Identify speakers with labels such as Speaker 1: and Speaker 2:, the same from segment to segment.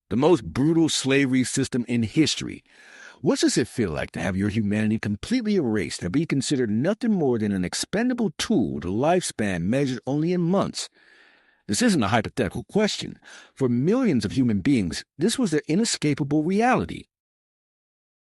Speaker 1: The most brutal slavery system in history. What does it feel like to have your humanity completely erased and be considered nothing more than an expendable tool with a lifespan measured only in months? This isn't a hypothetical question. For millions of human beings, this was their inescapable reality.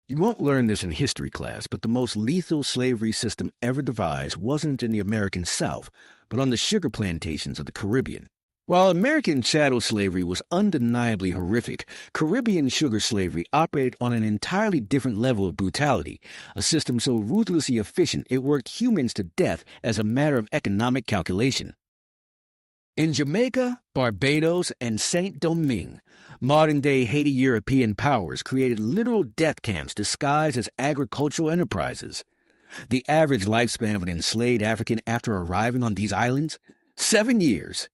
Speaker 1: You won't learn this in history class, but the most lethal slavery system ever devised wasn't in the American South, but on the sugar plantations of the Caribbean. While American chattel slavery was undeniably horrific, Caribbean sugar slavery operated on an entirely different level of brutality, a system so ruthlessly efficient it worked humans to death as a matter of economic calculation. In Jamaica, Barbados, and Saint Domingue, modern-day Haiti European powers created literal death camps disguised as agricultural enterprises. The average lifespan of an enslaved African after arriving on these islands? 7 years.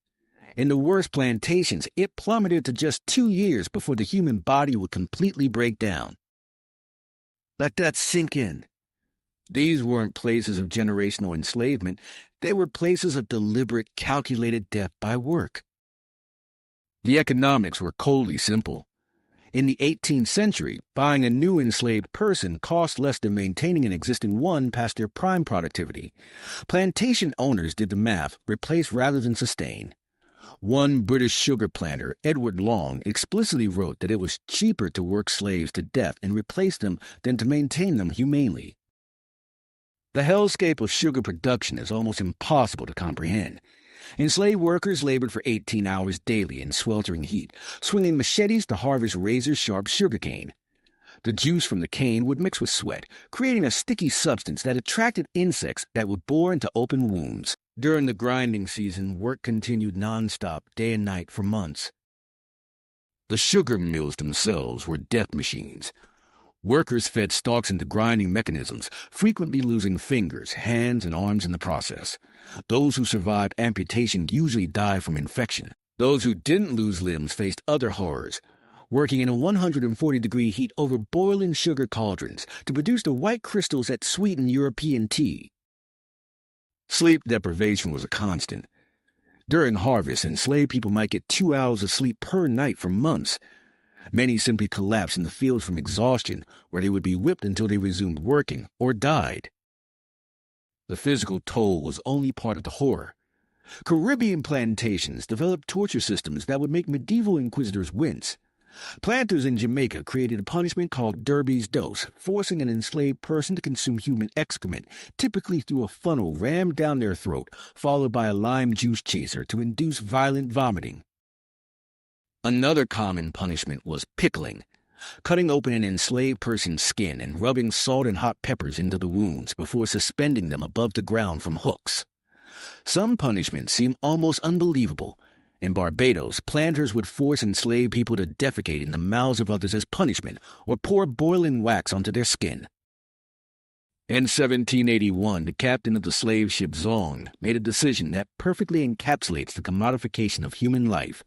Speaker 1: In the worst plantations, it plummeted to just 2 years before the human body would completely break down. Let that sink in. These weren't places of generational enslavement. They were places of deliberate, calculated death by work. The economics were coldly simple. In the 18th century, buying a new enslaved person cost less than maintaining an existing one past their prime productivity. Plantation owners did the math, replace rather than sustain. One British sugar planter, Edward Long, explicitly wrote that it was cheaper to work slaves to death and replace them than to maintain them humanely. The hellscape of sugar production is almost impossible to comprehend. Enslaved workers labored for 18 hours daily in sweltering heat, swinging machetes to harvest razor-sharp sugarcane. The juice from the cane would mix with sweat, creating a sticky substance that attracted insects that would bore into open wounds. During the grinding season, work continued non-stop, day and night, for months. The sugar mills themselves were death machines. Workers fed stalks into grinding mechanisms, frequently losing fingers, hands, and arms in the process. Those who survived amputation usually died from infection. Those who didn't lose limbs faced other horrors, working in a 140-degree heat over boiling sugar cauldrons to produce the white crystals that sweeten European tea. Sleep deprivation was a constant. During harvest, enslaved people might get 2 hours of sleep per night for months. Many simply collapsed in the fields from exhaustion, where they would be whipped until they resumed working or died. The physical toll was only part of the horror. Caribbean plantations developed torture systems that would make medieval inquisitors wince. Planters in Jamaica created a punishment called Derby's dose, forcing an enslaved person to consume human excrement, typically through a funnel rammed down their throat, followed by a lime juice chaser to induce violent vomiting. Another common punishment was pickling, cutting open an enslaved person's skin and rubbing salt and hot peppers into the wounds before suspending them above the ground from hooks. Some punishments seem almost unbelievable. In Barbados, planters would force enslaved people to defecate in the mouths of others as punishment or pour boiling wax onto their skin. In 1781, the captain of the slave ship Zong made a decision that perfectly encapsulates the commodification of human life.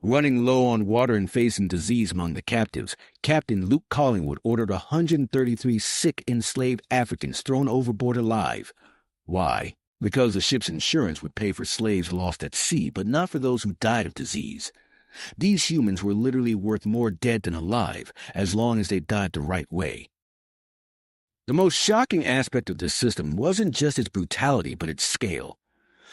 Speaker 1: Running low on water and facing disease among the captives, Captain Luke Collingwood ordered 133 sick enslaved Africans thrown overboard alive. Why? Because the ship's insurance would pay for slaves lost at sea, but not for those who died of disease. These humans were literally worth more dead than alive, as long as they died the right way. The most shocking aspect of this system wasn't just its brutality, but its scale.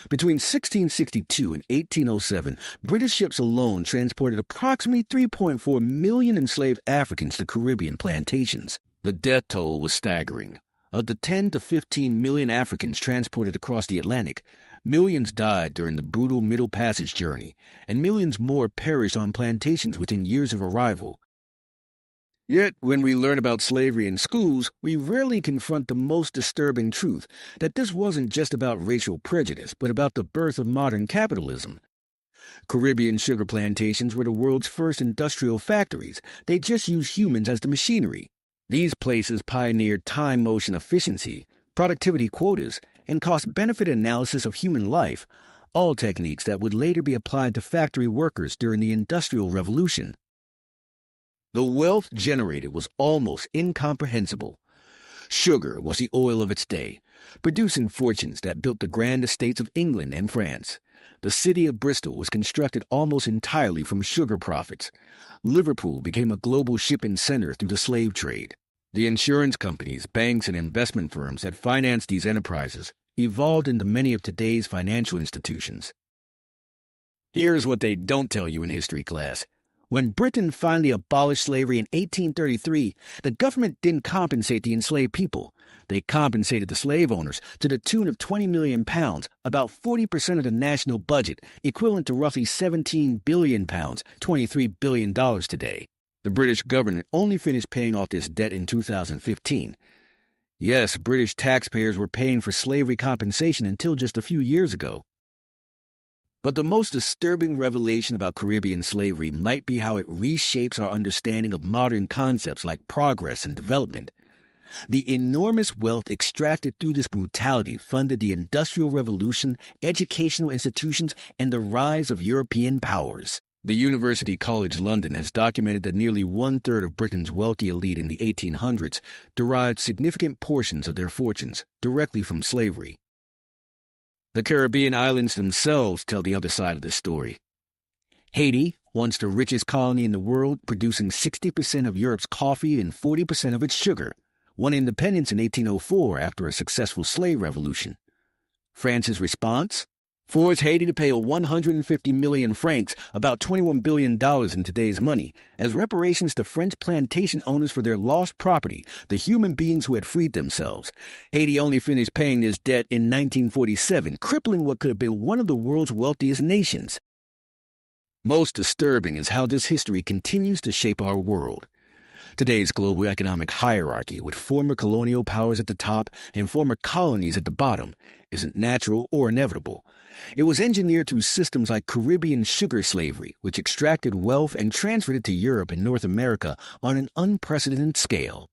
Speaker 1: Between 1662 and 1807, British ships alone transported approximately 3.4 million enslaved Africans to Caribbean plantations. The death toll was staggering. Of the 10 to 15 million Africans transported across the Atlantic, millions died during the brutal Middle Passage journey, and millions more perished on plantations within years of arrival. Yet, when we learn about slavery in schools, we rarely confront the most disturbing truth, that this wasn't just about racial prejudice, but about the birth of modern capitalism. Caribbean sugar plantations were the world's first industrial factories. They just used humans as the machinery. These places pioneered time-motion efficiency, productivity quotas, and cost-benefit analysis of human life, all techniques that would later be applied to factory workers during the Industrial Revolution. The wealth generated was almost incomprehensible. Sugar was the oil of its day, producing fortunes that built the grand estates of England and France. The city of Bristol was constructed almost entirely from sugar profits. Liverpool became a global shipping center through the slave trade. The insurance companies, banks, and investment firms that financed these enterprises evolved into many of today's financial institutions. Here's what they don't tell you in history class. When Britain finally abolished slavery in 1833, the government didn't compensate the enslaved people. They compensated the slave owners to the tune of £20 million, about 40% of the national budget, equivalent to roughly £17 billion, $23 billion today. The British government only finished paying off this debt in 2015. Yes, British taxpayers were paying for slavery compensation until just a few years ago. But the most disturbing revelation about Caribbean slavery might be how it reshapes our understanding of modern concepts like progress and development. The enormous wealth extracted through this brutality funded the Industrial Revolution, educational institutions, and the rise of European powers. The University College London has documented that nearly one-third of Britain's wealthy elite in the 1800s derived significant portions of their fortunes directly from slavery. The Caribbean islands themselves tell the other side of this story. Haiti, once the richest colony in the world, producing 60% of Europe's coffee and 40% of its sugar, won independence in 1804 after a successful slave revolution. France's response? Forced Haiti to pay 150 million francs, about $21 billion in today's money, as reparations to French plantation owners for their lost property, the human beings who had freed themselves. Haiti only finished paying this debt in 1947, crippling what could have been one of the world's wealthiest nations. Most disturbing is how this history continues to shape our world. Today's global economic hierarchy, with former colonial powers at the top and former colonies at the bottom, isn't natural or inevitable. It was engineered through systems like Caribbean sugar slavery, which extracted wealth and transferred it to Europe and North America on an unprecedented scale.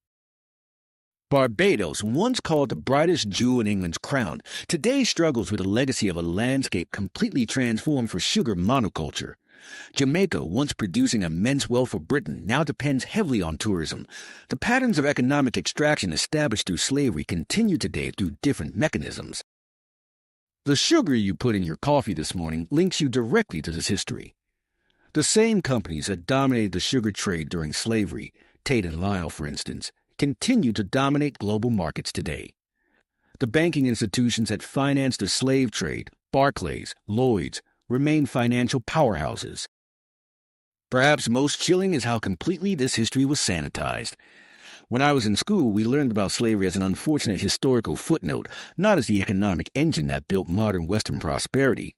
Speaker 1: Barbados, once called the brightest jewel in England's crown, today struggles with the legacy of a landscape completely transformed for sugar monoculture. Jamaica, once producing immense wealth for Britain, now depends heavily on tourism. The patterns of economic extraction established through slavery continue today through different mechanisms. The sugar you put in your coffee this morning links you directly to this history. The same companies that dominated the sugar trade during slavery, Tate and Lyle for instance, continue to dominate global markets today. The banking institutions that financed the slave trade, Barclays, Lloyds, remain financial powerhouses. Perhaps most chilling is how completely this history was sanitized. When I was in school, we learned about slavery as an unfortunate historical footnote, not as the economic engine that built modern Western prosperity.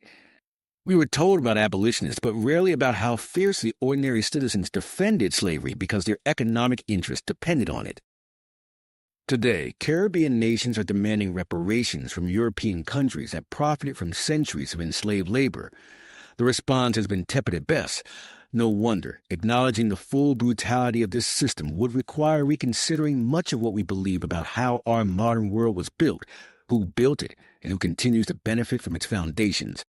Speaker 1: We were told about abolitionists, but rarely about how fiercely ordinary citizens defended slavery because their economic interests depended on it. Today, Caribbean nations are demanding reparations from European countries that profited from centuries of enslaved labor. The response has been tepid at best. No wonder, acknowledging the full brutality of this system would require reconsidering much of what we believe about how our modern world was built, who built it, and who continues to benefit from its foundations.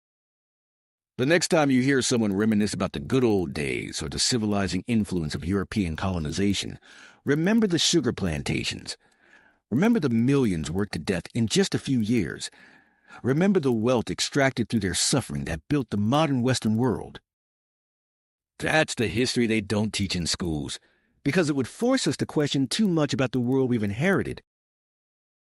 Speaker 1: The next time you hear someone reminisce about the good old days or the civilizing influence of European colonization, remember the sugar plantations. Remember the millions worked to death in just a few years. Remember the wealth extracted through their suffering that built the modern Western world. That's the history they don't teach in schools, because it would force us to question too much about the world we've inherited.